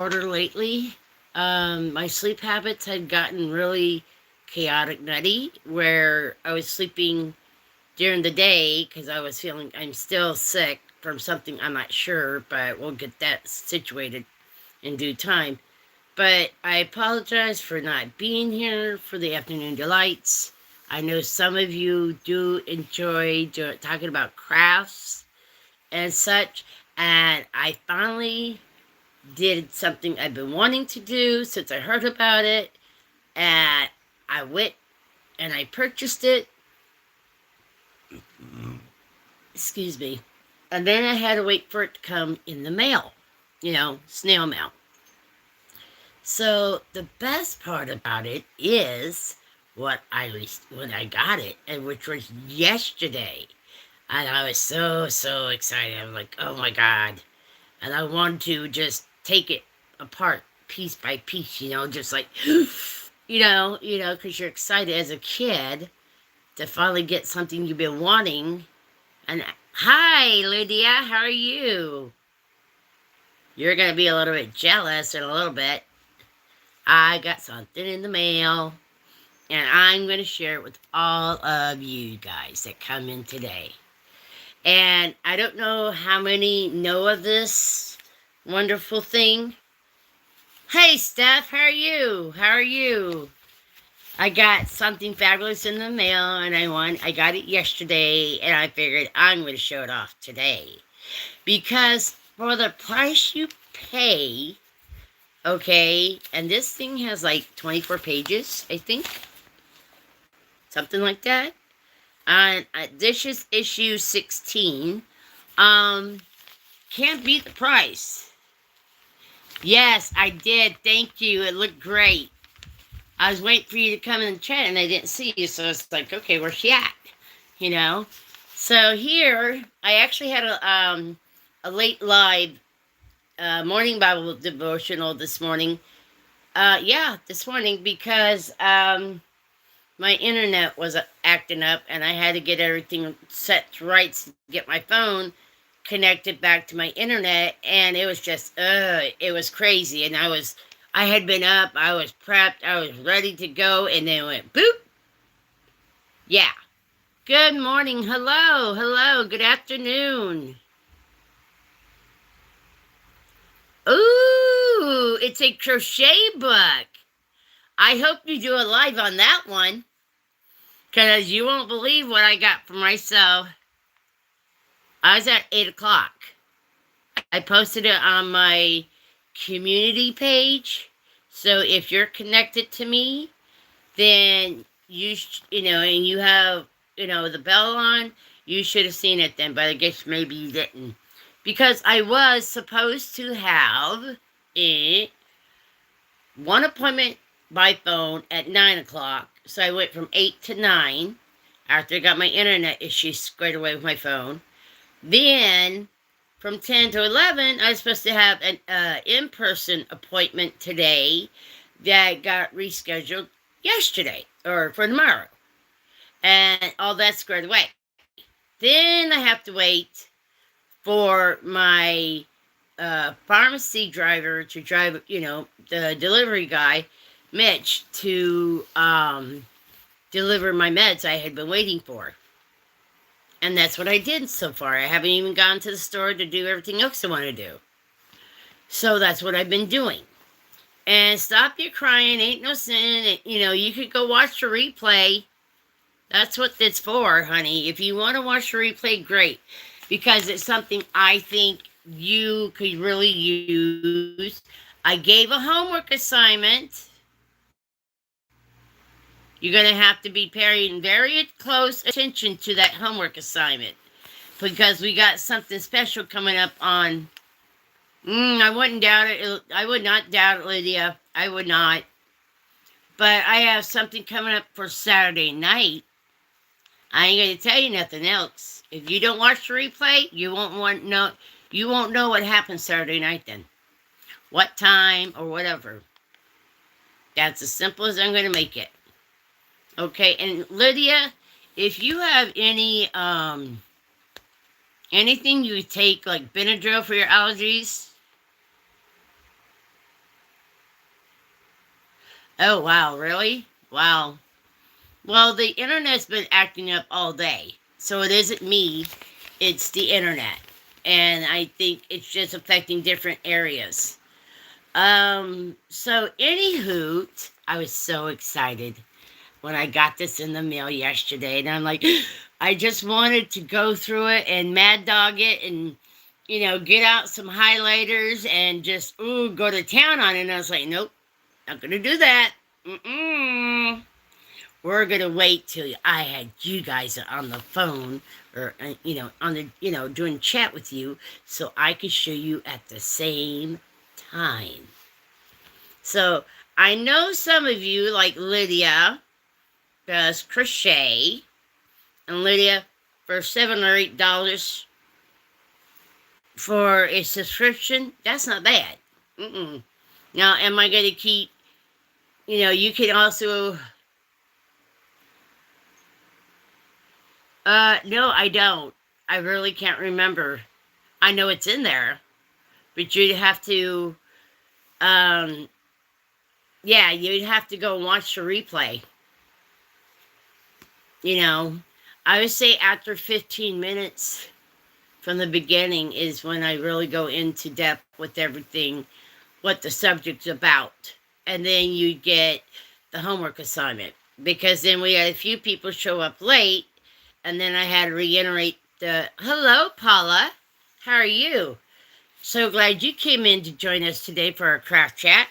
Order lately. My sleep habits had gotten really chaotic nutty where I was sleeping during the day because I'm still sick from something I'm not sure, but we'll get that situated in due time. But I apologize for not being here for the afternoon delights. I know some of you do enjoy talking about crafts and such, and I finally did something I've been wanting to do since I heard about it, and I went and I purchased it. Excuse me. And then I had to wait for it to come in the mail, snail mail. So the best part about it is when I got it, and which was yesterday, and I was so excited. I'm like, oh my god! And I wanted to just take it apart piece by piece, just like, because you're excited as a kid to finally get something you've been wanting. And hi, Lydia, how are you? You're gonna be a little bit jealous in a little bit. I got something in the mail, and I'm gonna share it with all of you guys that come in today. And I don't know how many know of this wonderful thing. Hey, Steph, how are you? How are you? I got something fabulous in the mail, and I got it yesterday, and I figured I'm going to show it off today. Because for the price you pay, okay, and this thing has like 24 pages, I think. Something like that. And this is issue 16. Can't beat the price. Yes, I did. Thank you. It looked great. I was waiting for you to come in the chat and I didn't see you, so it's like, okay, where's she at? You know? So here, I actually had a late live morning Bible devotional this morning. This morning because my internet was acting up and I had to get everything set right to get my phone connected back to my internet, and it was just it was crazy. And I had been up, I was prepped, I was ready to go, and then it went boop. Yeah. Good morning. Hello, good afternoon. Ooh, it's a crochet book. I hope you do a live on that one, because you won't believe what I got for myself. I was at 8 o'clock. I posted it on my community page. So if you're connected to me, then and you have, the bell on, you should have seen it then, but I guess maybe you didn't. Because I was supposed to have one appointment by phone at 9 o'clock. So I went from 8 to 9 after I got my internet issues squared away with my phone. Then from 10 to 11, I was supposed to have an in-person appointment today that got rescheduled yesterday or for tomorrow. And all that's squared away. Then I have to wait for my pharmacy driver to drive, the delivery guy, Mitch, to deliver my meds I had been waiting for. And that's what I did so far. I haven't even gone to the store to do everything else I want to do. So that's what I've been doing. And stop your crying, ain't no sin. You could go watch the replay. That's what it's for, honey. If you want to watch the replay, great. Because it's something I think you could really use. I gave a homework assignment. You're going to have to be paying very close attention to that homework assignment. Because we got something special coming up on... I wouldn't doubt it. I would not doubt it, Lydia. I would not. But I have something coming up for Saturday night. I ain't going to tell you nothing else. If you don't watch the replay, you won't know what happened Saturday night then. What time or whatever. That's as simple as I'm going to make it. Okay, and Lydia, if you have any anything you take like Benadryl for your allergies, Oh, wow, really? Wow. Well, the internet's been acting up all day. So it isn't me, it's the internet. And I think it's just affecting different areas. So anywho, I was so excited when I got this in the mail yesterday, and I'm like, I just wanted to go through it and mad dog it and get out some highlighters and just go to town on it. And I was like, nope, not gonna do that. Mm-mm. We're gonna wait till I had you guys on the phone or on the doing chat with you so I could show you at the same time. So I know some of you, like Lydia, does crochet, and Lydia, for $7 or $8 for a subscription, that's not bad. Mm-mm. Now, am I going to keep? You can also. No, I don't. I really can't remember. I know it's in there, but you'd have to. Yeah, you'd have to go and watch the replay. I would say after 15 minutes from the beginning is when I really go into depth with everything, what the subject's about. And then you get the homework assignment. Because then we had a few people show up late, and then I had to reiterate hello, Paula. How are you? So glad you came in to join us today for our craft chat.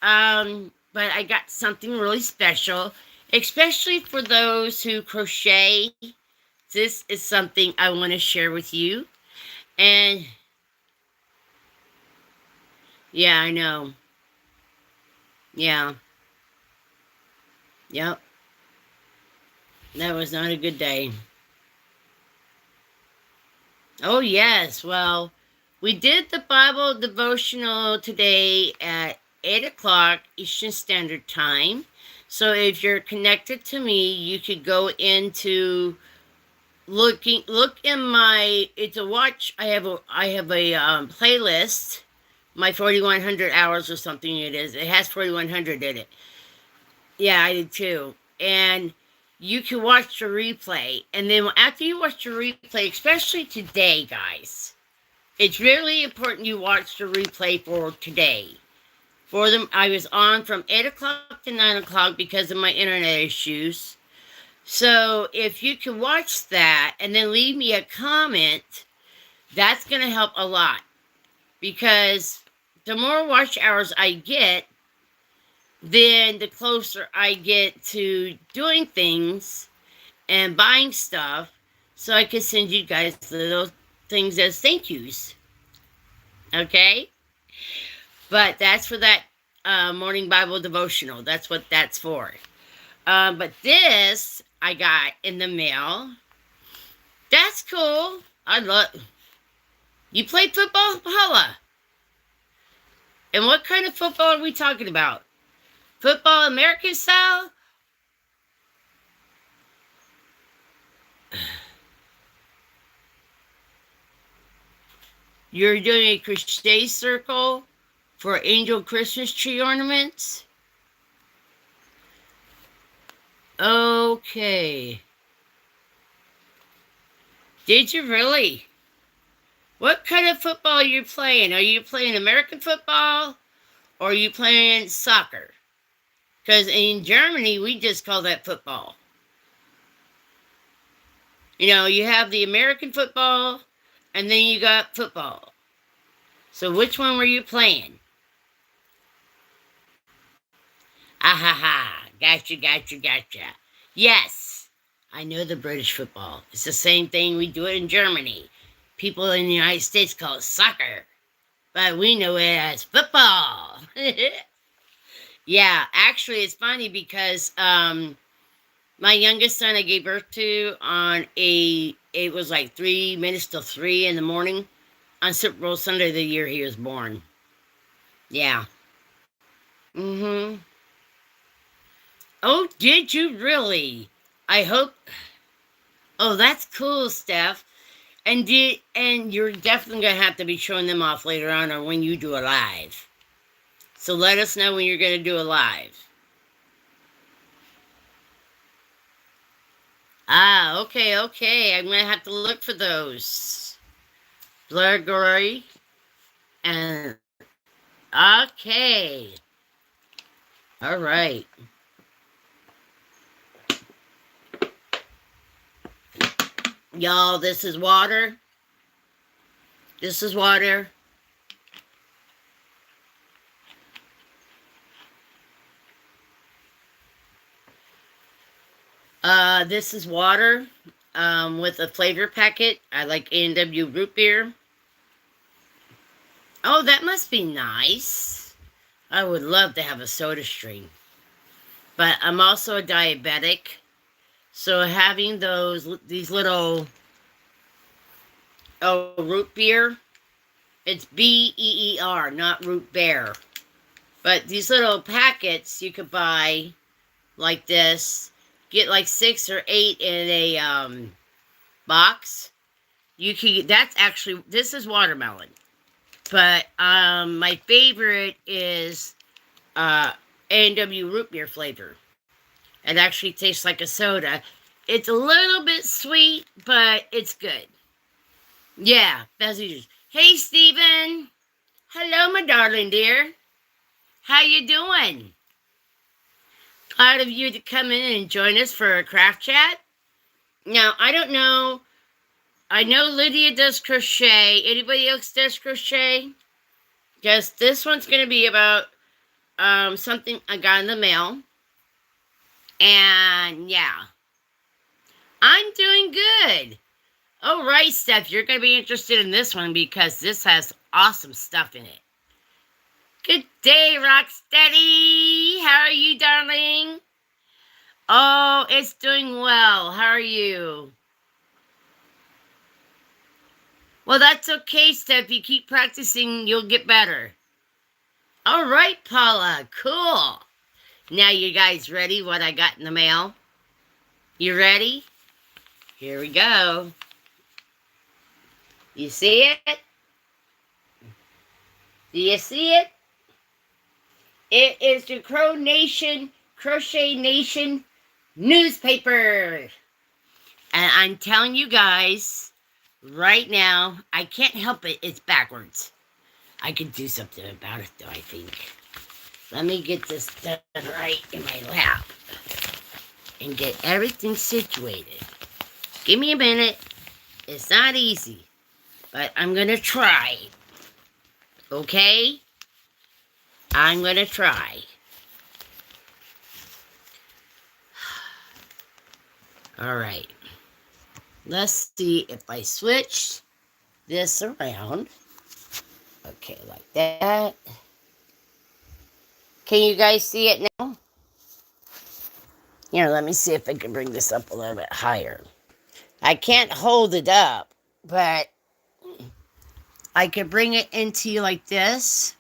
But I got something really special, especially for those who crochet. This is something I want to share with you. And yeah, I know. Yeah. Yep. That was not a good day. Oh, yes. Well, we did the Bible devotional today at 8 o'clock Eastern Standard Time. So if you're connected to me, you could go into look in my, it's a watch. I have a playlist, my 4,100 hours or something it is. It has 4,100 in it. Yeah, I did too. And you can watch the replay. And then after you watch the replay, especially today, guys, it's really important you watch the replay for today. For them, I was on from 8 o'clock to 9 o'clock because of my internet issues. So if you can watch that and then leave me a comment, that's going to help a lot. Because the more watch hours I get, then the closer I get to doing things and buying stuff so I can send you guys little things as thank yous. Okay? But that's for that morning Bible devotional. That's what that's for. But this I got in the mail. That's cool. I love. You play football, Paula? And what kind of football are we talking about? Football American style? You're doing a crochet circle for angel Christmas tree ornaments? Okay. Did you really? What kind of football are you playing? Are you playing American football or are you playing soccer? Because in Germany, we just call that football. You have the American football and then you got football. So which one were you playing? Ah ha ha. Gotcha. Yes, I know the British football. It's the same thing we do it in Germany. People in the United States call it soccer, but we know it as football. Yeah, actually, it's funny because my youngest son I gave birth to it was like 3 minutes till 3 in the morning on Super Bowl Sunday the year he was born. Yeah. Mm-hmm. Oh, did you really? I hope. Oh, that's cool, Steph. And you're definitely gonna have to be showing them off later on or when you do a live. So let us know when you're gonna do a live. Ah, okay, okay. I'm gonna have to look for those. Blurgory and okay. All right. Y'all, this is water. This is water. This is water. With a flavor packet. I like A&W root beer. Oh, that must be nice. I would love to have a soda stream. But I'm also a diabetic. So having these little, root beer, it's BEER, not root bear. But these little packets you could buy like this, get like 6 or 8 in a box. You can, that's actually, this is watermelon. But my favorite is A&W root beer flavor. It actually tastes like a soda. It's a little bit sweet, but it's good. Yeah, that's easy. Hey, Steven. Hello, my darling dear. How you doing? Glad of you to come in and join us for a craft chat. Now, I don't know. I know Lydia does crochet. Anybody else does crochet? Yes, this one's going to be about something I got in the mail. And yeah, I'm doing good. All right, Steph, you're going to be interested in this one because this has awesome stuff in it. Good day, Rocksteady. How are you, darling? Oh, it's doing well. How are you? Well, that's okay, Steph. You keep practicing, you'll get better. All right, Paula. Cool. Now, you guys ready what I got in the mail? You ready? Here we go. You see it? Do you see it? It is the Crochet Nation newspaper. And I'm telling you guys, right now, I can't help it. It's backwards. I could do something about it, though, I think. Let me get this done right in my lap and get everything situated. Give me a minute. It's not easy, but I'm going to try. Okay? I'm going to try. All right. Let's see if I switch this around. Okay, like that. Can you guys see it now? Here, let me see if I can bring this up a little bit higher. I can't hold it up, but I could bring it into you like this.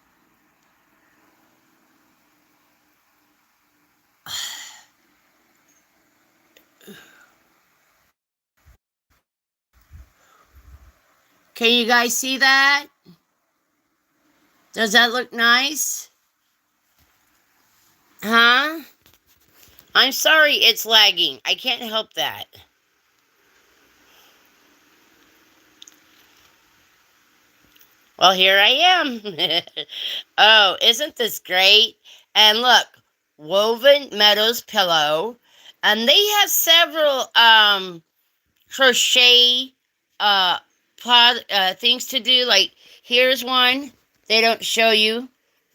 Can you guys see that? Does that look nice? Huh? I'm sorry it's lagging. I can't help that. Well, here I am. Oh, isn't this great? And look, Woven Meadows pillow. And they have several crochet things to do. Like, here's one. They don't show you.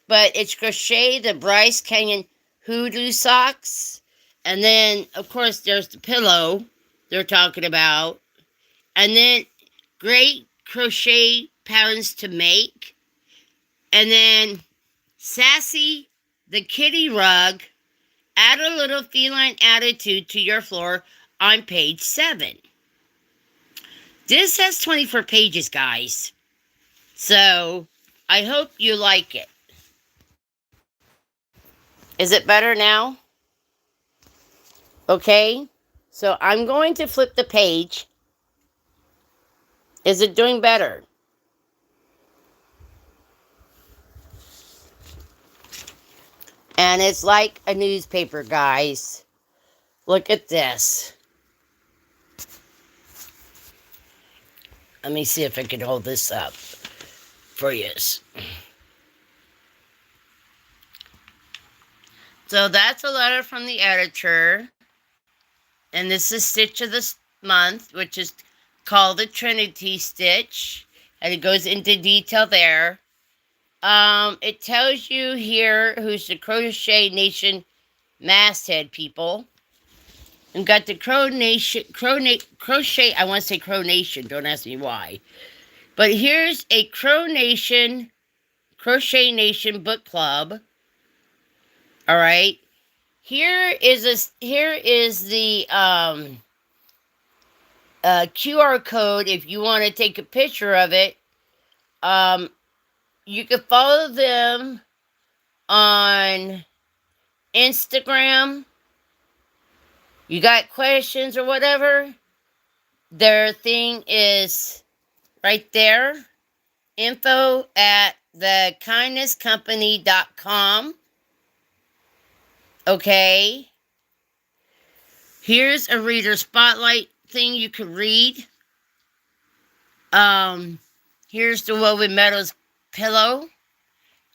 But it's crochet the Bryce Canyon hoodoo socks. And then, of course, there's the pillow they're talking about. And then great crochet patterns to make. And then Sassy the kitty rug. Add a little feline attitude to your floor on page 7. This has 24 pages, guys. So I hope you like it. Is it better now? Okay. So I'm going to flip the page. Is it doing better? And it's like a newspaper, guys. Look at this. Let me see if I can hold this up for you. So that's a letter from the editor. And this is Stitch of the Month, which is called the Trinity Stitch. And it goes into detail there. It tells you here who's the Crochet Nation masthead people. We've got the Crochet, I want to say Crow Nation, don't ask me why. But here's a Crochet Nation book club. All right. Here is the QR code if you want to take a picture of it. You can follow them on Instagram. You got questions or whatever, their thing is right there. Info at thekindnesscompany.com. Okay. Here's a reader spotlight thing you can read. Here's the Woven Meadows pillow.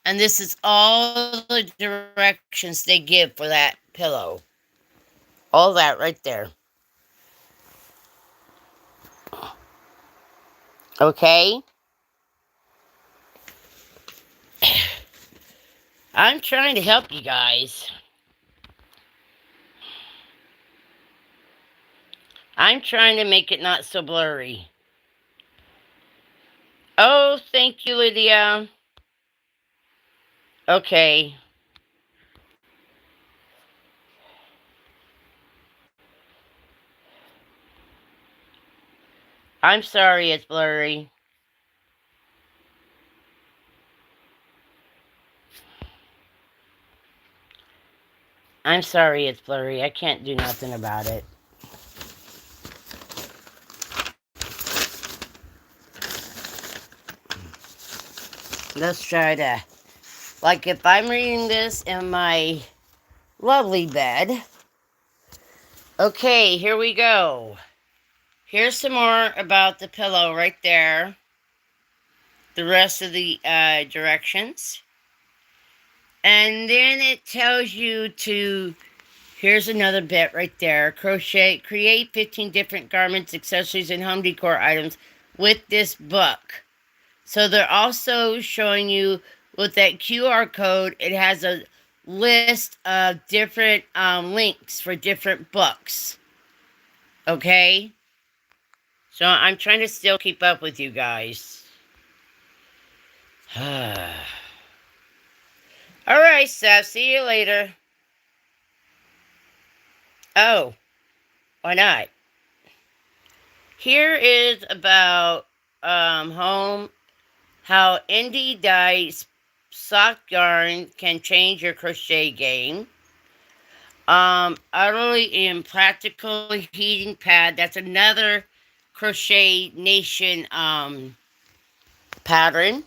And this is all the directions they give for that pillow. All that right there. Okay? I'm trying to help you guys. I'm trying to make it not so blurry. Oh, thank you, Lydia. Okay. I'm sorry it's blurry. I'm sorry it's blurry. I can't do nothing about it. Let's try to, like if I'm reading this in my lovely bed. Okay, here we go. Here's some more about the pillow right there. The rest of the directions. And then it tells you to, here's another bit right there. Create 15 different garments, accessories, and home decor items with this book. So they're also showing you with that QR code, it has a list of different links for different books. Okay? So I'm trying to still keep up with you guys. Alright, Seth. See you later. Oh, why not? Here is about home, how indie dye sock yarn can change your crochet game. Utterly impractical heating pad. That's another Crochet Nation pattern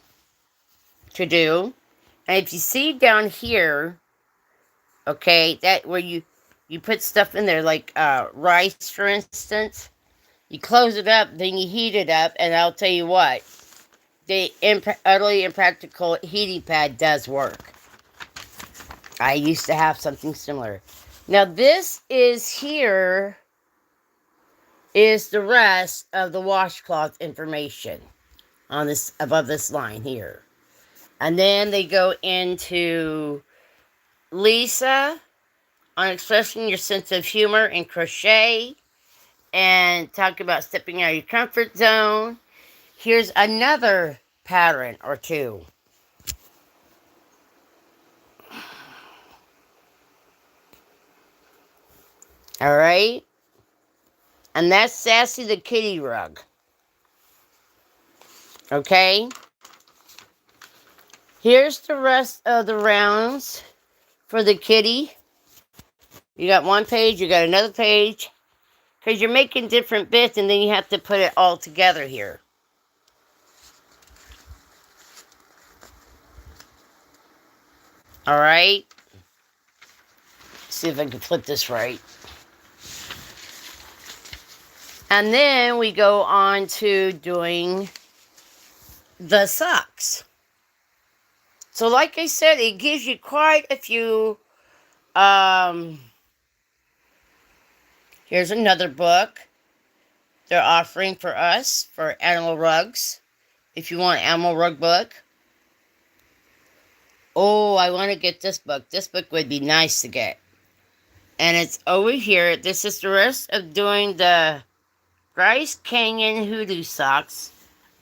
to do. And if you see down here, okay, that where you put stuff in there like rice, for instance. You close it up, then you heat it up, and I'll tell you what, the utterly impractical heating pad does work. I used to have something similar. Now this is here is the rest of the washcloth information on this above this line here. And then they go into Lisa on expressing your sense of humor in crochet and talk about stepping out of your comfort zone. Here's another pattern or two. All right. And that's Sassy the Kitty Rug. Okay. Here's the rest of the rounds for the kitty. You got one page, you got another page. Because you're making different bits and then you have to put it all together here. All right. See if I can flip this right. And then we go on to doing the socks. So like I said, it gives you quite a few. Here's another book they're offering for us for animal rugs. If you want an animal rug book. Oh, I want to get this book. This book would be nice to get. And it's over here. This is the rest of doing the Bryce Canyon Hoodoo socks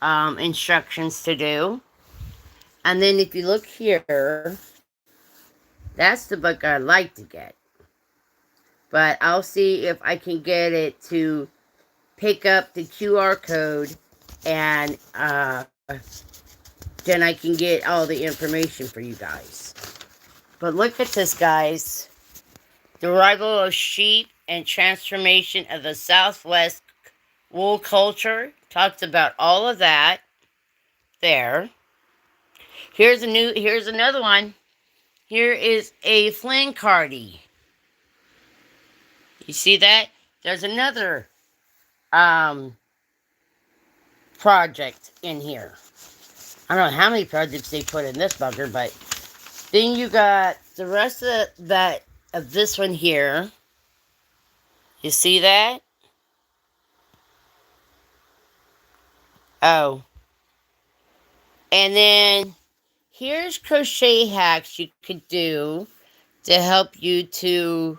instructions to do. And then if you look here, that's the book I'd like to get. But I'll see if I can get it to pick up the QR code and then I can get all the information for you guys. But look at this, guys. The arrival of sheep and transformation of the Southwest wool culture. Talks about all of that there. Here's another one. Here is a flancardy. You see that? There's another project in here. I don't know how many projects they put in this bugger, but then you got the rest of this one here. You see that? Oh. And then here's crochet hacks you could do to help you to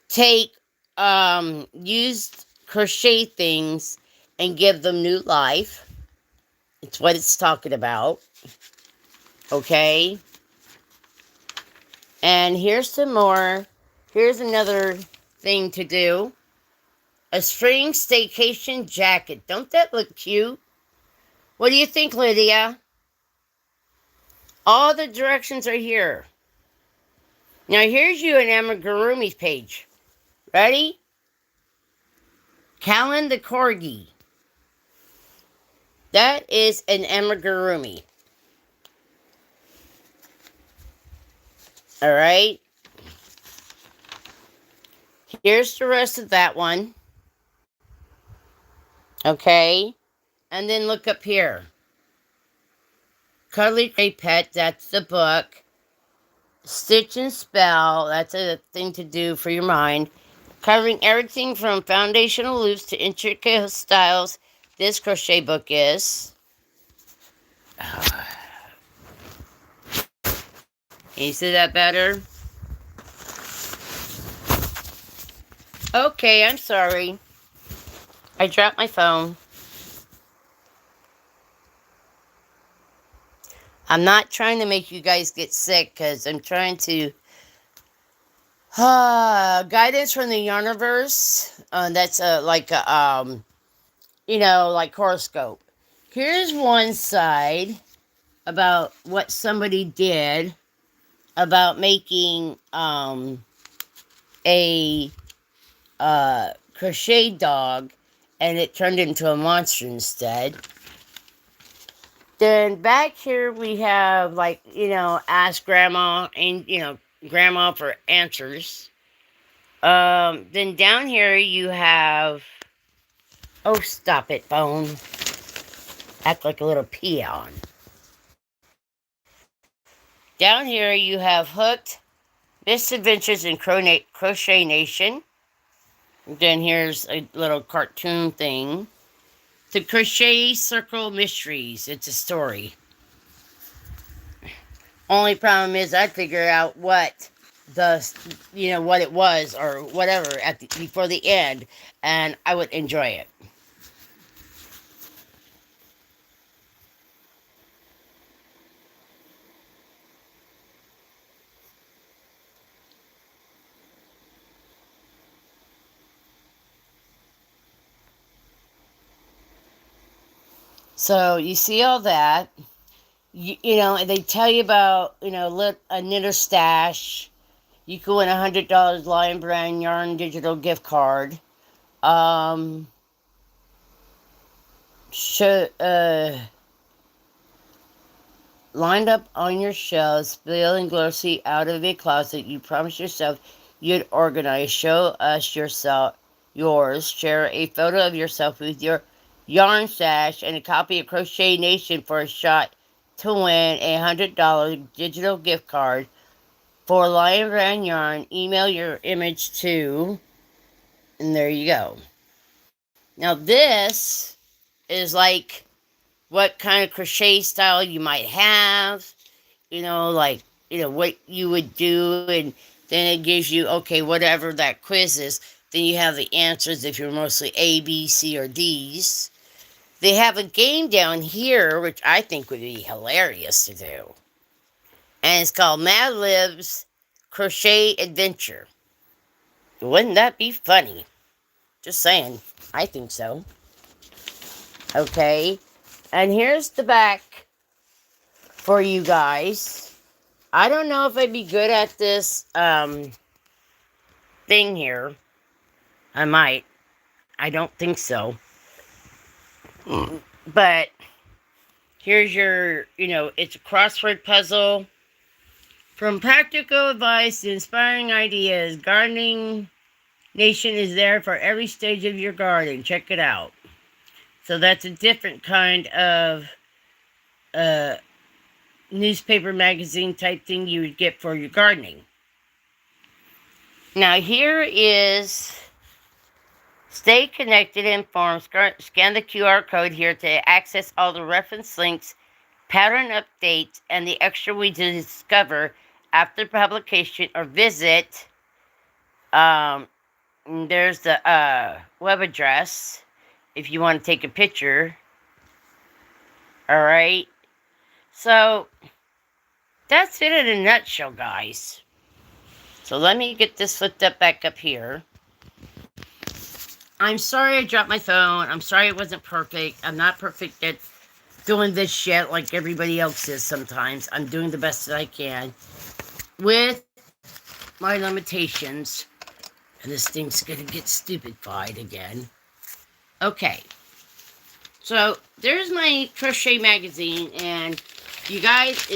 take used crochet things and give them new life. It's what it's talking about. Okay. And here's some more. Here's another thing to do. A spring staycation jacket. Don't that look cute? What do you think, Lydia? All the directions are here. Now here's you an amigurumi's page. Ready? Callan the Corgi. That is an amigurumi. Alright. Here's the rest of that one. Okay. And then look up here. Cuddly Gray Pet, that's the book. Stitch and Spell, that's a thing to do for your mind. Covering everything from foundational loops to intricate styles. This crochet book is. Can you see that better? Okay, I'm sorry. I dropped my phone. I'm not trying to make you guys get sick because I'm trying to guidance from the universe. That's like a like horoscope. Here's one side about what somebody did about making a crochet dog, and it turned into a monster instead. Then back here we have ask grandma and grandma for answers. Then down here you have stop it, phone. Act like a little peon. Down here you have Hooked, Misadventures in Crochet Nation. Then here's a little cartoon thing. The Crochet Circle Mysteries. It's a story. Only problem is I'd figure out what what it was or whatever before the end, and I would enjoy it. So you see all that. And they tell you about, a knitter stash. You can win $100 Lion Brand Yarn digital gift card. Lined up on your shelves, spilling glossy out of a closet. You promised yourself you'd organize. Show us your yours. Share a photo of yourself with your yarn stash and a copy of Crochet Nation for a shot to win a $100 digital gift card for Lion Brand Yarn. Email your image to, and there you go. Now this is like what kind of crochet style you might have, like, what you would do, and then it gives you, okay, whatever that quiz is, then you have the answers if you're mostly A, B, C, or D's. They have a game down here, which I think would be hilarious to do. And it's called Mad Lib's Crochet Adventure. Wouldn't that be funny? Just saying. I think so. Okay. And here's the back for you guys. I don't know if I'd be good at this thing here. I might. I don't think so. But here's your, it's a crossword puzzle. From practical advice to inspiring ideas, Gardening Nation is there for every stage of your garden. Check it out. So that's a different kind of newspaper magazine type thing you would get for your gardening. Now here is stay connected and informed. Scan the QR code here to access all the reference links, pattern updates, and the extra we discover after publication, or visit. There's the web address if you want to take a picture. All right. So that's it in a nutshell, guys. So let me get this flipped up back up here. I'm sorry I dropped my phone. I'm sorry it wasn't perfect. I'm not perfect at doing this shit like everybody else is sometimes. I'm doing the best that I can with my limitations. And this thing's gonna get stupidified again. Okay. So there's my crochet magazine, and you guys,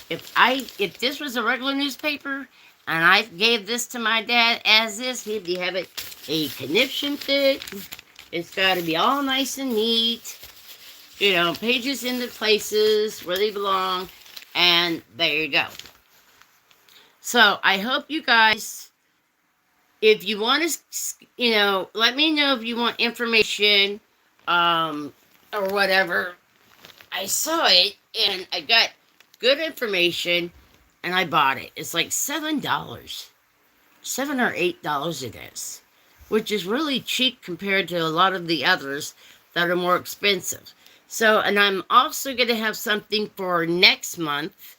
if this was a regular newspaper and I gave this to my dad as this, he'd be having a conniption fit. It's got to be all nice and neat, pages in the places where they belong, and there you go. So I hope you guys, if you want to, let me know if you want information, or whatever. I saw it, and I got good information, and I bought it. It's like $7. $7 or $8 it is, which is really cheap compared to a lot of the others that are more expensive. So, and I'm also going to have something for next month.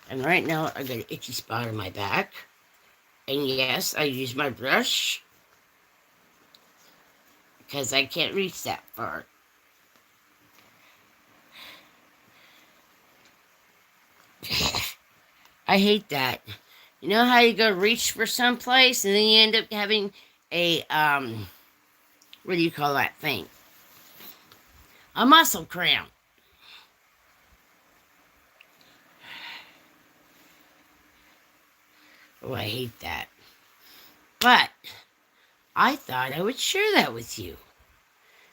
And right now, I got an itchy spot on my back. And yes, I use my brush because I can't reach that far. I hate that. You know how you go reach for someplace and then you end up having a, what do you call that thing? A muscle cramp. Oh, I hate that. But I thought I would share that with you.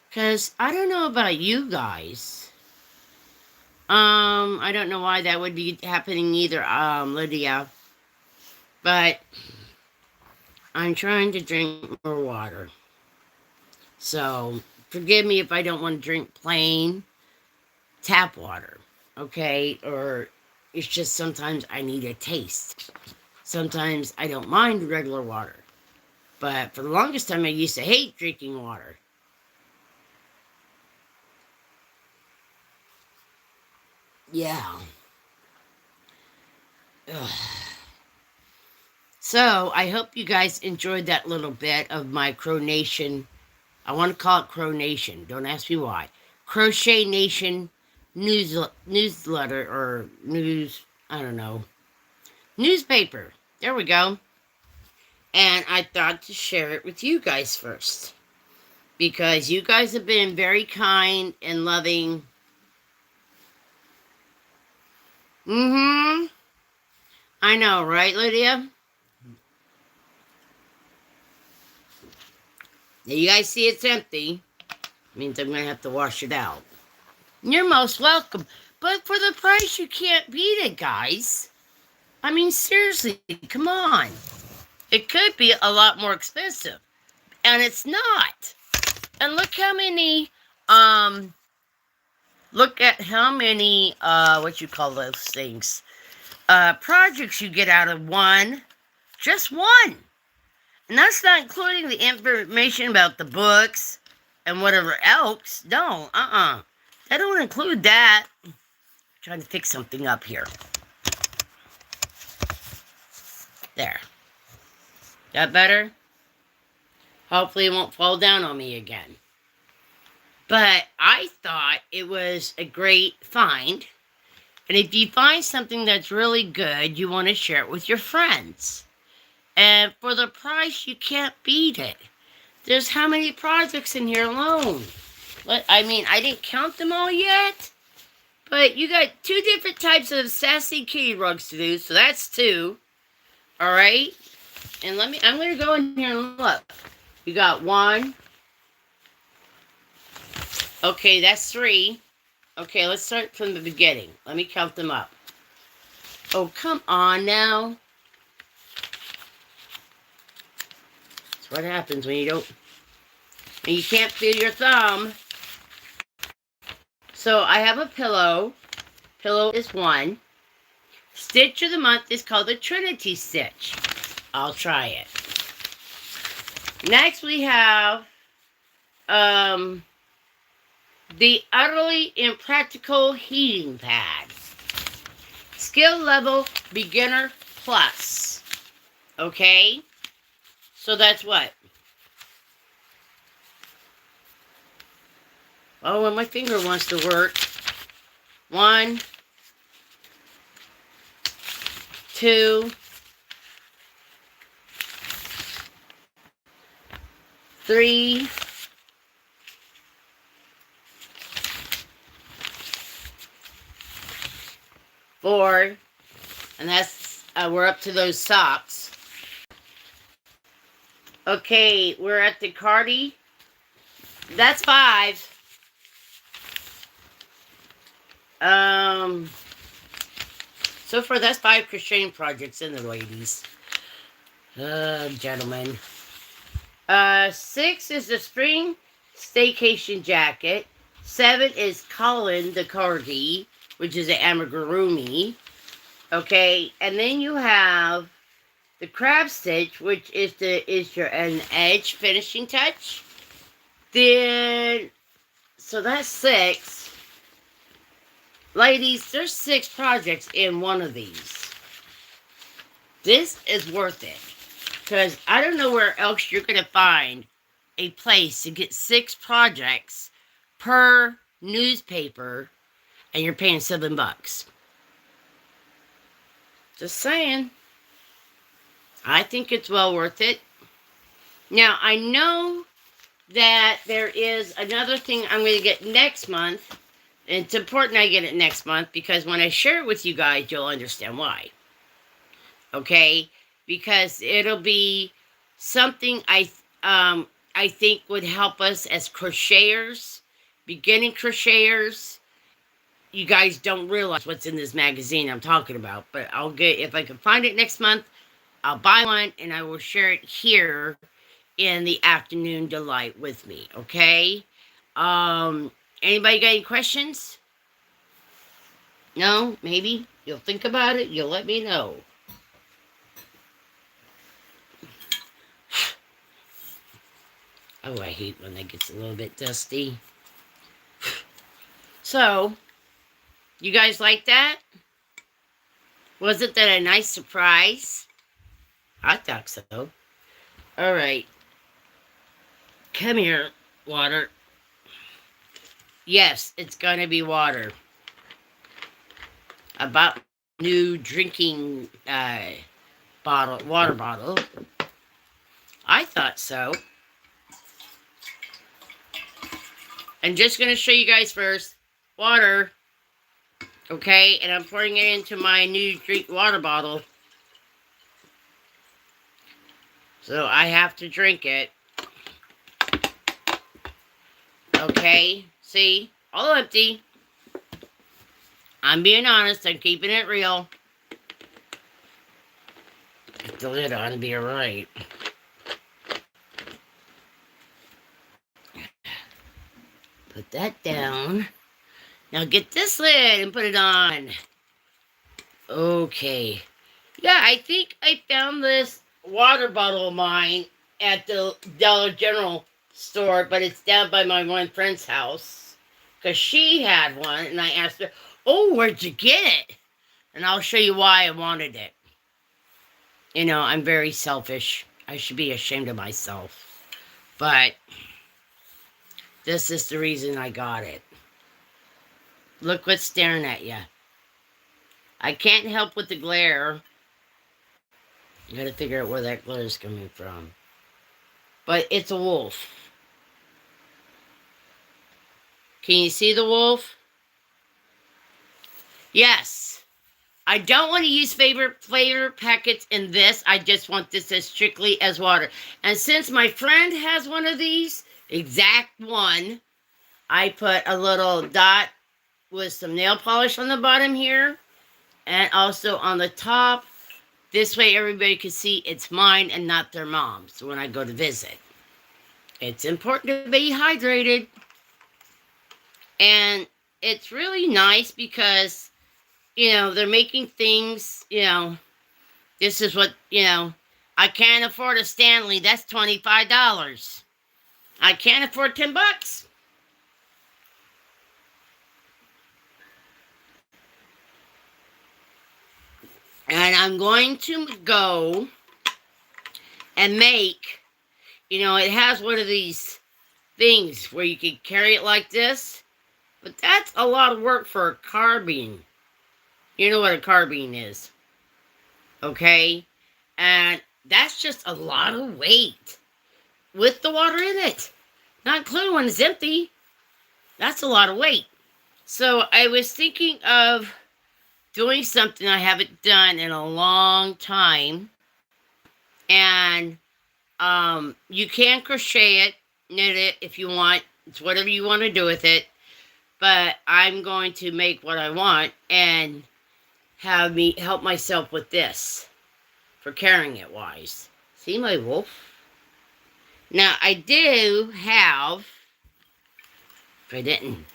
Because I don't know about you guys. I don't know why that would be happening either, Lydia. But I'm trying to drink more water. So forgive me if I don't want to drink plain tap water. Okay? Or it's just sometimes I need a taste. Sometimes I don't mind regular water. But for the longest time, I used to hate drinking water. Yeah. Ugh. So, I hope you guys enjoyed that little bit of my Crow Nation. I want to call it Crow Nation. Don't ask me why. Crochet Nation newsletter or news, I don't know. Newspaper. There we go. And I thought to share it with you guys first. Because you guys have been very kind and loving. I know, right, Lydia? Now you guys see it's empty. Means I'm going to have to wash it out. You're most welcome. But for the price, you can't beat it, guys. I mean, seriously, come on. It could be a lot more expensive. And it's not. And look how many, look at how many, what you call those things, projects you get out of one. Just one. And that's not including the information about the books and whatever else. No, I don't include that. I'm trying to fix something up here. There. That better? Hopefully it won't fall down on me again. But I thought it was a great find. And if you find something that's really good, you want to share it with your friends. And for the price, you can't beat it. There's how many projects in here alone? I mean, I didn't count them all yet. But you got 2 different types of sassy kitty rugs to do. So that's 2. All right. And I'm going to go in here and look. You got 1. Okay, that's 3. Okay, let's start from the beginning. Let me count them up. Oh, come on now. That's what happens when you can't feel your thumb. So I have a pillow. Pillow is 1. Stitch of the month is called the Trinity Stitch. I'll try it. Next we have the Utterly Impractical Heating Pad. Skill level beginner plus. Okay? So that's what? Oh, and my finger wants to work. 1, 2, 3, 4, and that's, we're up to those socks. Okay, we're at the Cardi. That's 5. So far that's 5 crocheting projects in the ladies. Gentlemen. 6 is the spring staycation jacket. 7 is Colin the Corgi, which is an amigurumi. Okay, and then you have the crab stitch, which is an edge finishing touch. Then, so that's 6. Ladies, there's 6 projects in one of these. This is worth it. Because I don't know where else you're going to find a place to get 6 projects per newspaper, and you're paying $7. Just saying. I think it's well worth it. Now, I know that there is another thing I'm going to get next month. And it's important I get it next month because when I share it with you guys, you'll understand why. Okay? Because it'll be something I think would help us as crocheters, beginning crocheters. You guys don't realize what's in this magazine I'm talking about, but I'll get, if I can find it next month, I'll buy one and I will share it here in the afternoon delight with me, okay? Anybody got any questions? No? Maybe? You'll think about it, you'll let me know. Oh, I hate when that gets a little bit dusty. So, you guys like that? Wasn't that a nice surprise? I thought so. Alright. Come here, water. Yes, it's gonna be water. About new drinking water bottle. I thought so. I'm just going to show you guys first. Water. Okay, and I'm pouring it into my new water bottle. So I have to drink it. Okay? See? All empty. I'm being honest. I'm keeping it real. Get the lid on to be alright. Put that down. Now get this lid and put it on. Okay. Yeah, I think I found this water bottle of mine at the Dollar General store, but it's down by my one friend's house. Because she had one, and I asked her, oh, where'd you get it? And I'll show you why I wanted it. You know, I'm very selfish. I should be ashamed of myself. But this is the reason I got it. Look what's staring at you. I can't help with the glare. You gotta figure out where that glare is coming from. But it's a wolf. Can you see the wolf? Yes. I don't want to use flavor packets in this. I just want this as strictly as water. And since my friend has one of these, exact one, I put a little dot with some nail polish on the bottom here. And also on the top. This way everybody can see it's mine and not their mom's when I go to visit. It's important to be hydrated. And it's really nice because, you know, they're making things, you know, this is what, you know, I can't afford a Stanley. That's $25. I can't afford $10. And I'm going to go and make, you know, it has one of these things where you can carry it like this. But that's a lot of work for a carbine. You know what a carbine is. Okay? And that's just a lot of weight. With the water in it. Not including when it's empty. That's a lot of weight. So I was thinking of doing something I haven't done in a long time. And you can crochet it, knit it if you want. It's whatever you want to do with it. But I'm going to make what I want and have me help myself with this for carrying it wise. See my wolf? Now I do have, if I didn't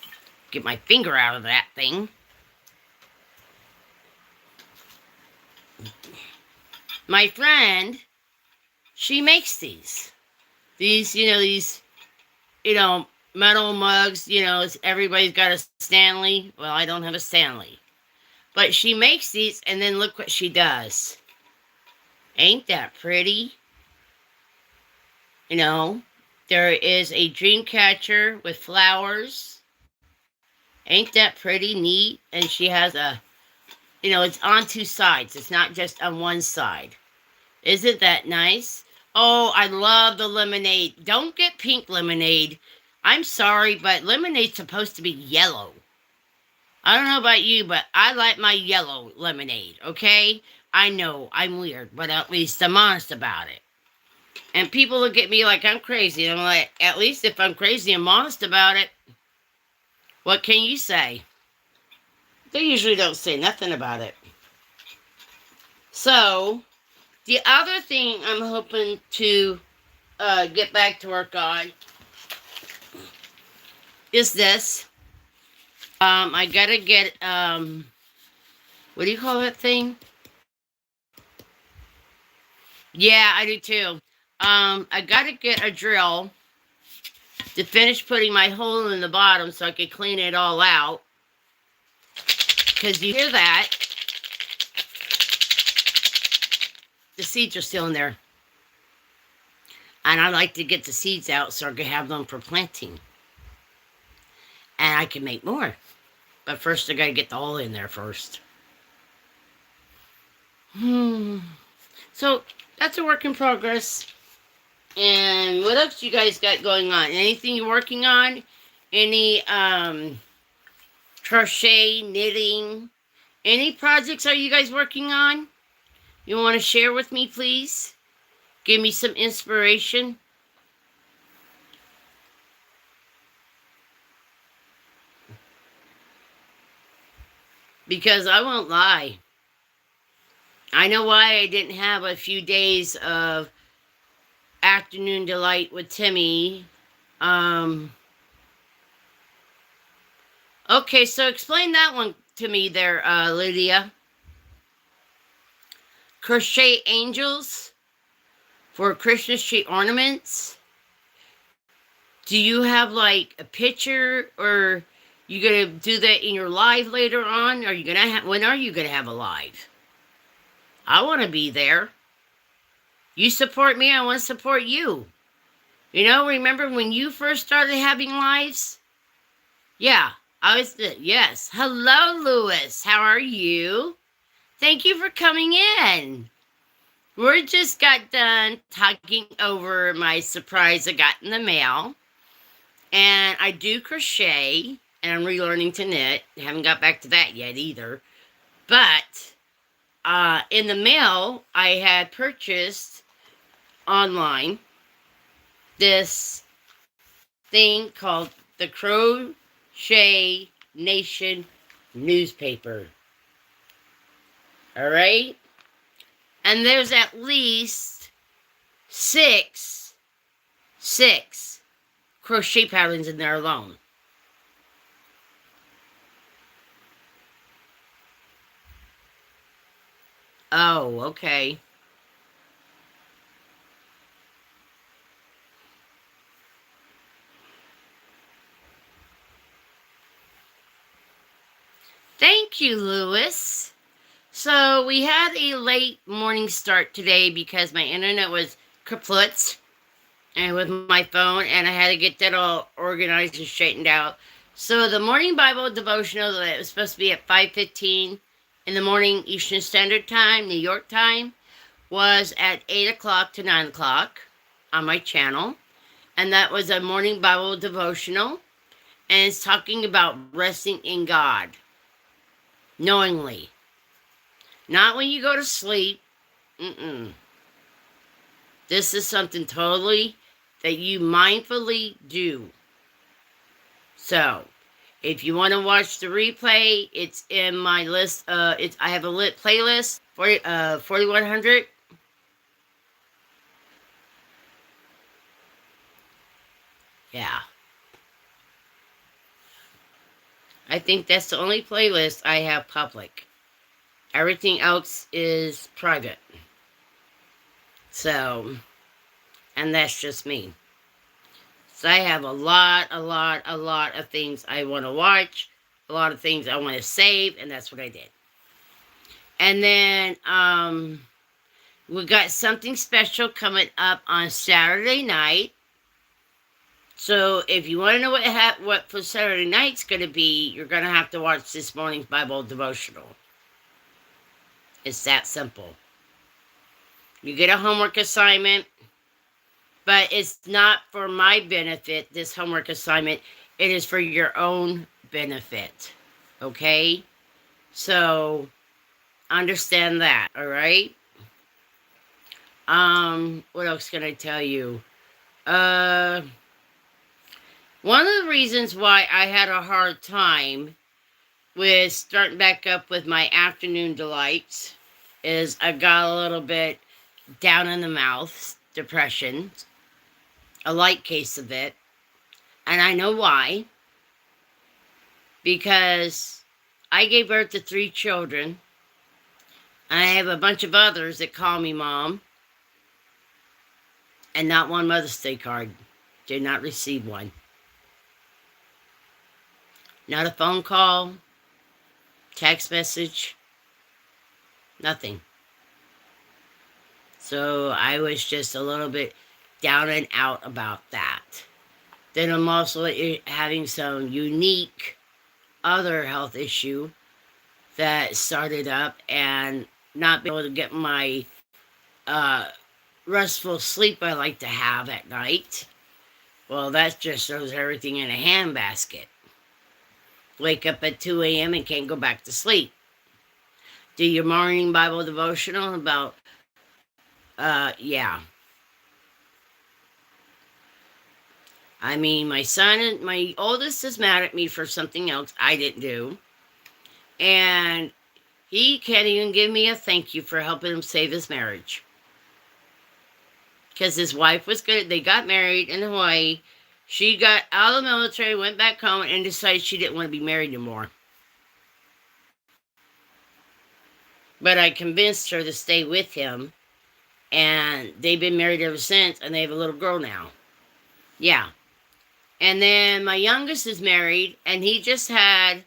get my finger out of that thing, my friend, she makes these. These, metal mugs, everybody's got a Stanley. Well, I don't have a Stanley. But she makes these, and then look what she does. Ain't that pretty? There is a dream catcher with flowers. Ain't that pretty neat? And she has it's on two sides. It's not just on one side. Isn't that nice? Oh, I love the lemonade. Don't get pink lemonade. I'm sorry, but lemonade's supposed to be yellow. I don't know about you, but I like my yellow lemonade, okay? I know, I'm weird, but at least I'm honest about it. And people look at me like I'm crazy. I'm like, at least if I'm crazy, I'm honest about it. What can you say? They usually don't say nothing about it. So, the other thing I'm hoping to get back to work on is this. I gotta get, what do you call that thing? Yeah, I do too. I gotta get a drill to finish putting my hole in the bottom so I can clean it all out. Because you hear that. The seeds are still in there. And I like to get the seeds out so I can have them for planting. And I can make more. But first I gotta get the hole in there first. So that's a work in progress. And what else you guys got going on? Anything you're working on? Any crochet, knitting? Any projects are you guys working on? You want to share with me, please? Give me some inspiration. Because I won't lie. I know why I didn't have a few days of afternoon delight with Temi. Um, okay, so explain that one to me there, Lydia. Crochet angels for Christmas tree ornaments. Do you have like a picture, or you gonna do that in your live later on? Are you gonna when are you gonna have a live? I want to be there. You support me, I want to support you. You know, remember when you first started having lives? Yeah, I was the yes. Hello, Lewis. How are you? Thank you for coming in. We just got done talking over my surprise I got in the mail. And I do crochet, and I'm relearning to knit. Haven't got back to that yet either. But in the mail, I had purchased online this thing called the Crochet Nation newspaper. All right? And there's at least six crochet patterns in there alone. Oh, okay. Thank you, Lewis. So we had a late morning start today because my internet was kaput and with my phone, and I had to get that all organized and straightened out. So the morning Bible devotional that was supposed to be at 5:15 in the morning Eastern Standard Time, New York time, was at 8 o'clock to 9 o'clock on my channel. And that was a morning Bible devotional. And it's talking about resting in God knowingly. Not when you go to sleep. This is something totally that you mindfully do. So, if you want to watch the replay, it's in my list. I have a lit playlist for 4100. Yeah. I think that's the only playlist I have public. Everything else is private. So, and that's just me. So I have a lot of things I want to watch, a lot of things I want to save, and that's what I did. And then, we got something special coming up on Saturday night. So if you want to know what for Saturday night's going to be, you're going to have to watch this morning's Bible devotional. It's that simple. You get a homework assignment, but it's not for my benefit, this homework assignment. It is for your own benefit. Okay? So, understand that, all right? What else can I tell you? One of the reasons why I had a hard time with starting back up with my afternoon delights is I got a little bit down in the mouth, depression, a light case of it. And I know why. Because I gave birth to 3 children. And I have a bunch of others that call me mom. And not one Mother's Day card. Did not receive one. Not a phone call, text message, nothing. So I was just a little bit down and out about that. Then I'm also having some unique other health issue that started up, and not being able to get my restful sleep I like to have at night. Well, that just throws everything in a handbasket. Wake up at 2 a.m. and can't go back to sleep. Do your morning Bible devotional about, yeah. I mean, my oldest is mad at me for something else I didn't do. And he can't even give me a thank you for helping him save his marriage. Because his wife was good. They got married in Hawaii. She got out of the military, went back home, and decided she didn't want to be married anymore. But I convinced her to stay with him. And they've been married ever since. And they have a little girl now. Yeah. And then my youngest is married. And he just had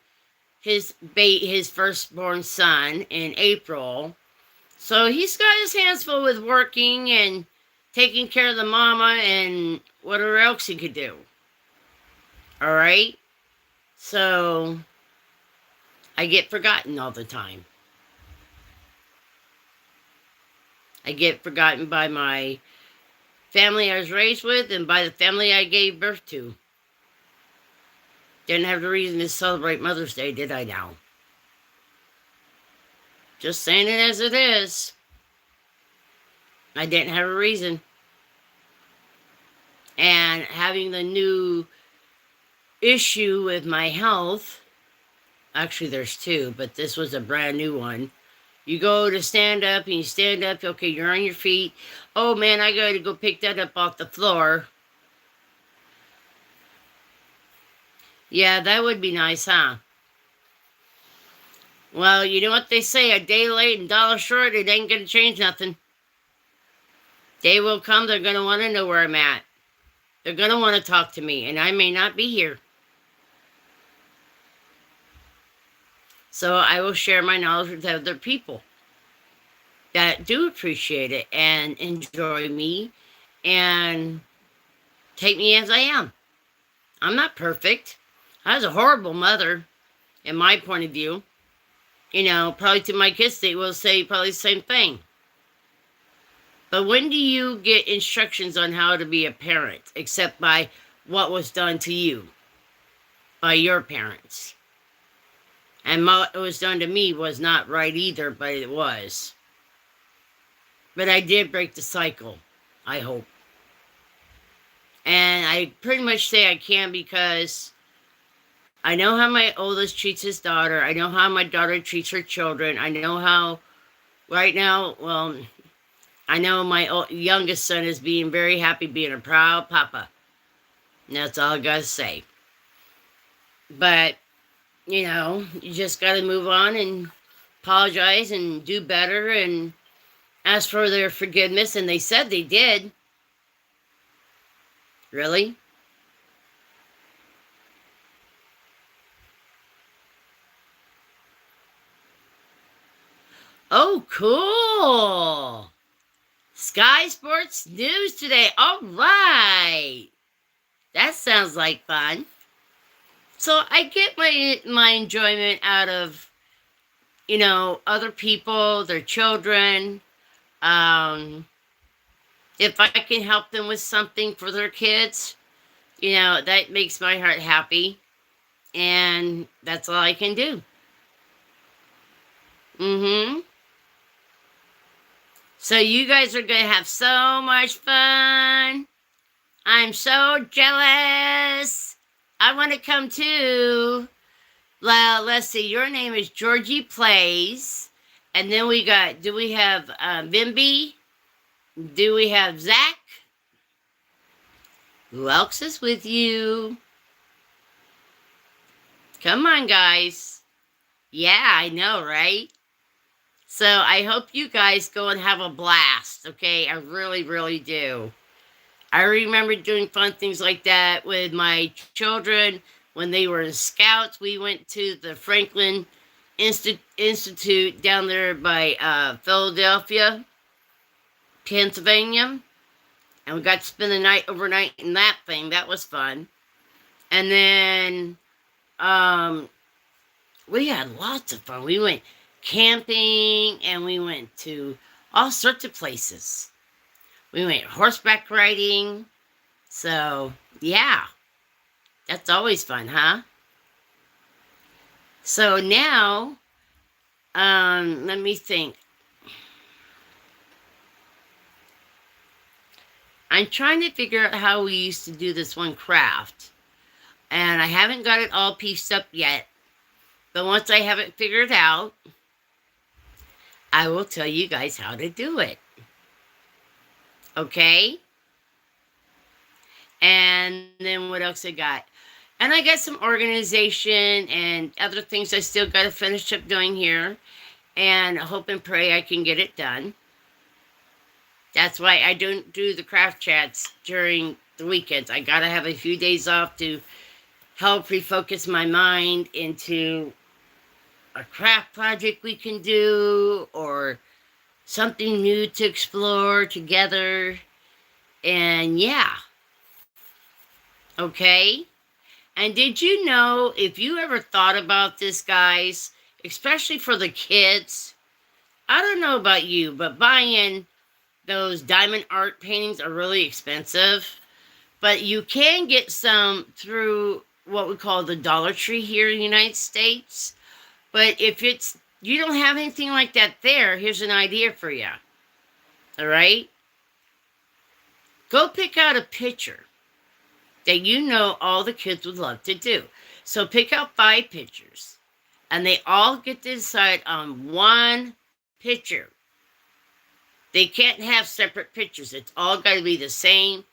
his firstborn son in April. So he's got his hands full with working and taking care of the mama and whatever else he could do. All right? So I get forgotten all the time. I get forgotten by my family I was raised with and by the family I gave birth to. Didn't have the reason to celebrate Mother's Day, did I now? Just saying it as it is. I didn't have a reason. And having the new issue with my health, actually there's two, but this was a brand new one. You go to stand up and you stand up, okay, you're on your feet. Oh man, I gotta go pick that up off the floor. Yeah, that would be nice, huh? Well, you know what they say, a day late and dollar short, it ain't gonna change nothing. Day will come, they're gonna want to know where I'm at. They're gonna want to talk to me, and I may not be here. So I will share my knowledge with other people that do appreciate it and enjoy me and take me as I am. I'm not perfect. I was a horrible mother, in my point of view. You know, probably to my kids, they will say probably the same thing. But when do you get instructions on how to be a parent, except by what was done to you by your parents? And what was done to me was not right either, but it was. But I did break the cycle, I hope. And I pretty much say I can because I know how my oldest treats his daughter. I know how my daughter treats her children. I know how, right now, well, I know my youngest son is being very happy being a proud papa. And that's all I got to say. But, you know, you just got to move on and apologize and do better and ask for their forgiveness. And they said they did. Really? Oh, cool. Sky Sports News today. All right. That sounds like fun. So I get my enjoyment out of, you know, other people, their children. If I can help them with something for their kids, you know, that makes my heart happy. And that's all I can do. Mm-hmm. So you guys are going to have so much fun. I'm so jealous. I want to come too. Well, let's see. Your name is Georgie Plays. And then do we have Bimby? Do we have Zach? Who else is with you? Come on, guys. Yeah, I know, right? So I hope you guys go and have a blast, okay? I really, really do. I remember doing fun things like that with my children when they were in Scouts. We went to the Franklin Institute down there by Philadelphia, Pennsylvania. And we got to spend the night overnight in that thing. That was fun. And then we had lots of fun. We went camping and we went to all sorts of places. We went horseback riding. So, yeah. That's always fun, huh? So now, let me think. I'm trying to figure out how we used to do this one craft. And I haven't got it all pieced up yet. But once I have it figured out, I will tell you guys how to do it. Okay? And then what else I got? And I got some organization and other things I still got to finish up doing here. And hope and pray I can get it done. That's why I don't do the craft chats during the weekends. I got to have a few days off to help refocus my mind into a craft project we can do or something new to explore together. And yeah, okay? And did you know, if you ever thought about this, guys, especially for the kids, I don't know about you, but buying those diamond art paintings are really expensive. But you can get some through what we call the Dollar Tree here in the United States. But if you don't have anything like that there, here's an idea for you. All right? Go pick out a picture that you know all the kids would love to do. So pick out 5 pictures, and they all get to decide on one picture. They can't have separate pictures. It's all got to be the same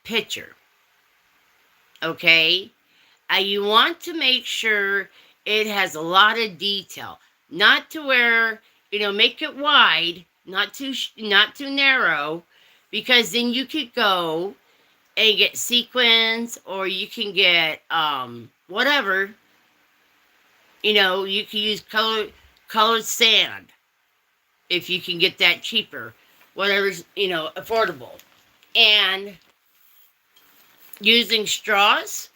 picture. Okay? And you want to make sure it has a lot of detail. Not to where, make it wide, not too narrow, because then you could go and get sequins, or you can get whatever. You can use colored sand if you can get that cheaper. Whatever's affordable. And using straws,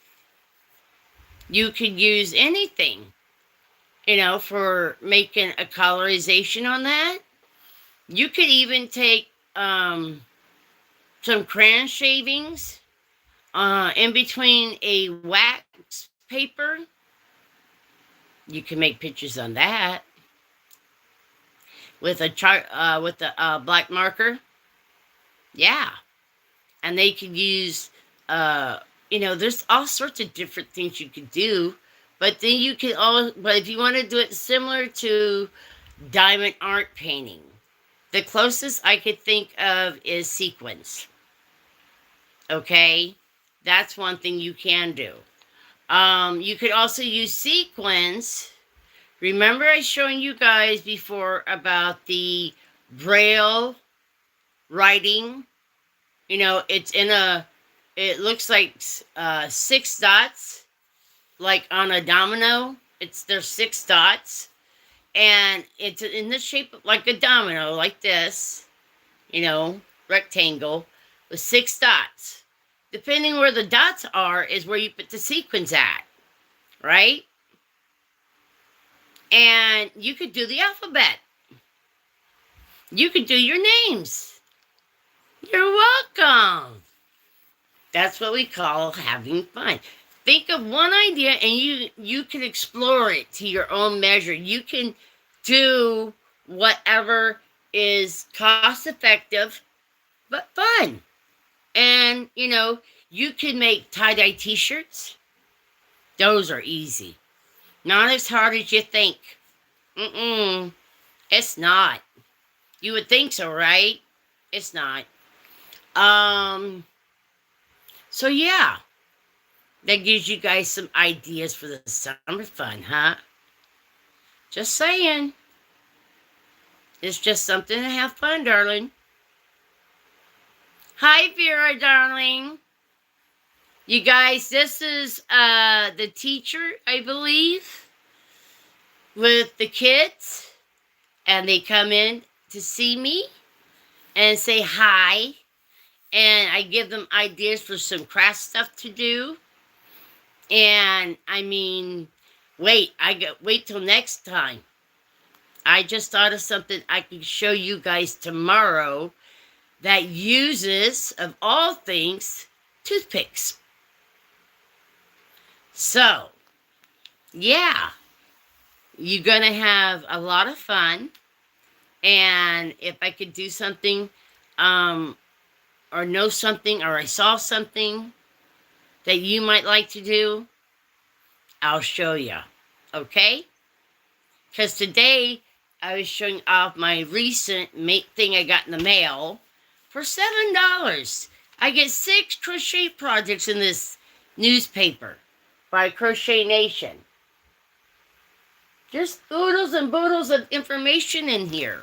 you could use anything, for making a colorization on that. You could even take some crayon shavings in between a wax paper. You can make pictures on that with a black marker. Yeah, and they could use there's all sorts of different things you could do, but then but if you want to do it similar to diamond art painting, the closest I could think of is sequins. Okay, that's one thing you can do. You could also use sequins. Remember I showing you guys before about the braille writing? It looks like 6 dots, like on a domino. There's 6 dots, and it's in the shape of like a domino, like this, rectangle with 6 dots. Depending where the dots are is where you put the sequins at, right? And you could do the alphabet. You could do your names. You're welcome. That's what we call having fun. Think of one idea and you can explore it to your own measure. You can do whatever is cost effective but fun. And, you can make tie-dye t-shirts. Those are easy. Not as hard as you think. It's not. You would think so, right? It's not. So yeah, that gives you guys some ideas for the summer fun, huh? Just saying. It's just something to have fun, darling. Hi, Vera, darling. You guys, this is the teacher, I believe, with the kids, and they come in to see me and say hi. And I give them ideas for some craft stuff to do. And wait till next time. I just thought of something I could show you guys tomorrow that uses, of all things, toothpicks. So, yeah, you're going to have a lot of fun. And if I could do something, or know something, or I saw something that you might like to do, I'll show you. Okay? Because today I was showing off my recent thing I got in the mail for $7. I get 6 crochet projects in this newspaper by Crochet Nation. There's oodles and boodles of information in here.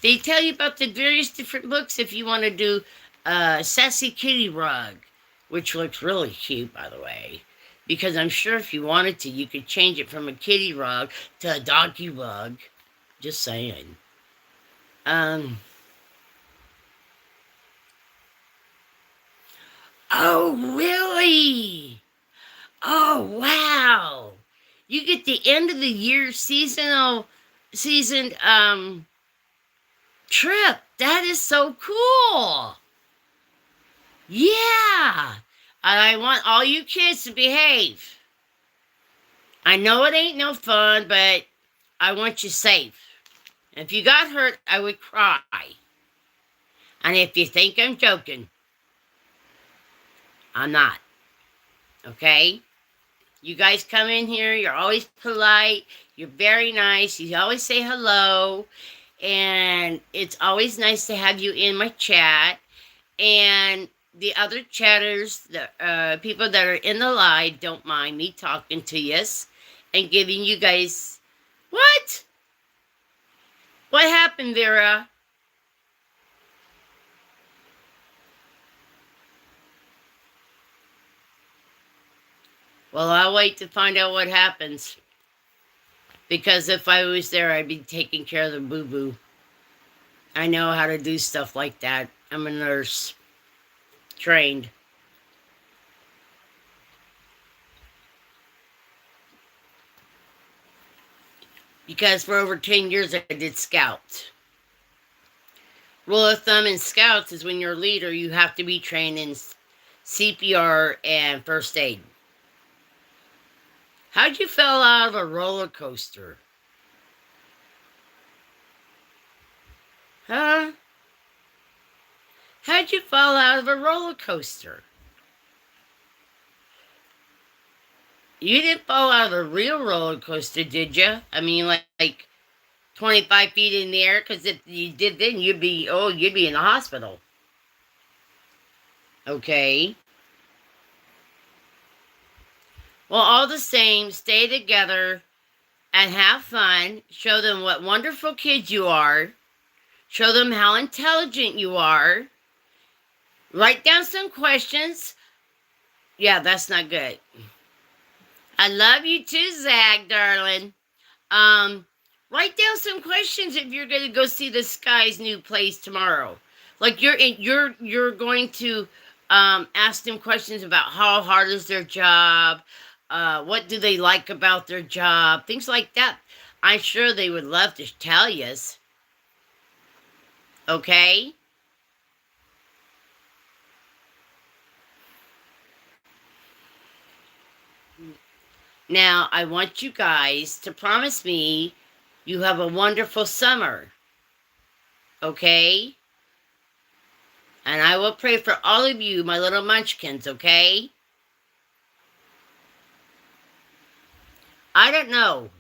They tell you about the various different books if you want to do a Sassy Kitty rug, which looks really cute, by the way. Because I'm sure if you wanted to, you could change it from a kitty rug to a doggy rug. Just saying. Oh, really? Oh, wow. You get the end of the year season trip. That is so cool. Yeah. And I want all you kids to behave. I know it ain't no fun, but I want you safe. If you got hurt, I would cry. And if you think I'm joking, I'm not. Okay? You guys come in here, you're always polite, you're very nice, you always say hello, and it's always nice to have you in my chat. And the other chatters, the people that are in the live, don't mind me talking to you and giving you guys... What? What happened, Vera? Well, I'll wait to find out what happens. Because if I was there, I'd be taking care of the boo-boo. I know how to do stuff like that. I'm a nurse. Trained. Because for over 10 years, I did Scouts. Rule of thumb in Scouts is when you're a leader, you have to be trained in CPR and first aid. How'd you fall out of a roller coaster? Huh? How'd you fall out of a roller coaster? You didn't fall out of a real roller coaster, did you? I mean, like 25 feet in the air? Because if you did, then you'd be in the hospital. Okay. Well, all the same, stay together and have fun. Show them what wonderful kids you are. Show them how intelligent you are. Write down some questions. Yeah, that's not good. I love you too, Zach, darling. Write down some questions if you're going to go see the Sky's new place tomorrow. Like you're going to ask them questions about how hard is their job, what do they like about their job, things like that. I'm sure they would love to tell you. Okay? Now, I want you guys to promise me you have a wonderful summer. Okay? And I will pray for all of you, my little munchkins, okay? I don't know.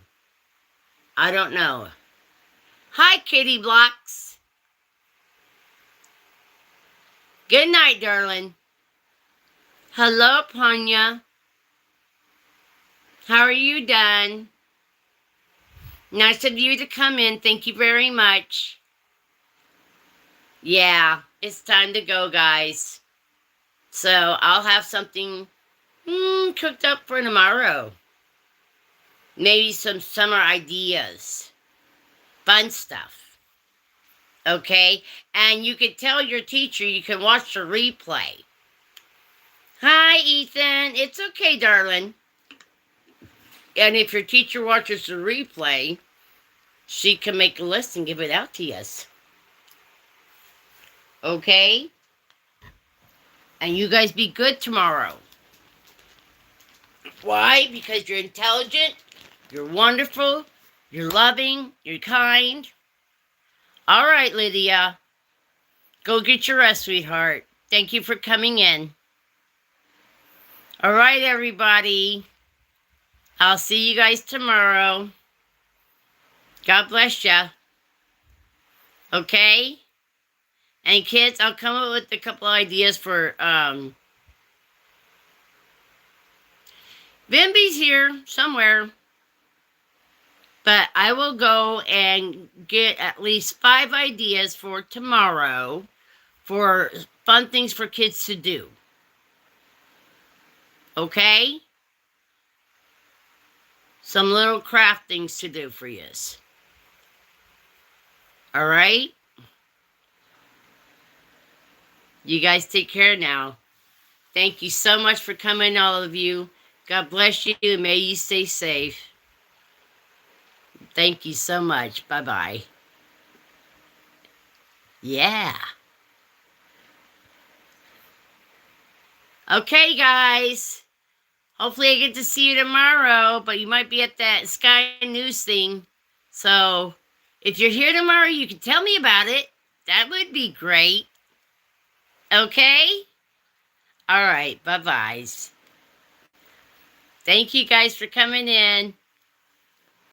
Hi, Kitty Blocks. Good night, darling. Hello, Panya. How are you done? Nice of you to come in. Thank you very much. Yeah, it's time to go, guys. So I'll have something cooked up for tomorrow. Maybe some summer ideas. Fun stuff. Okay? And you can tell your teacher you can watch the replay. Hi, Ethan. It's okay, darling. And if your teacher watches the replay, she can make a list and give it out to us. Okay? And you guys be good tomorrow. Why? Because you're intelligent, you're wonderful, you're loving, you're kind. All right, Lydia. Go get your rest, sweetheart. Thank you for coming in. All right, everybody. I'll see you guys tomorrow. God bless ya. Okay? And kids, I'll come up with a couple ideas for, Bimby's here somewhere. But I will go and get at least 5 ideas for tomorrow for fun things for kids to do. Okay? Some little craft things to do for you. All right? You guys take care now. Thank you so much for coming, all of you. God bless you, and may you stay safe. Thank you so much. Bye-bye. Yeah. Okay, guys. Hopefully I get to see you tomorrow, but you might be at that Sky News thing. So, if you're here tomorrow, you can tell me about it. That would be great. Okay? All right. Bye-bye. Thank you guys for coming in.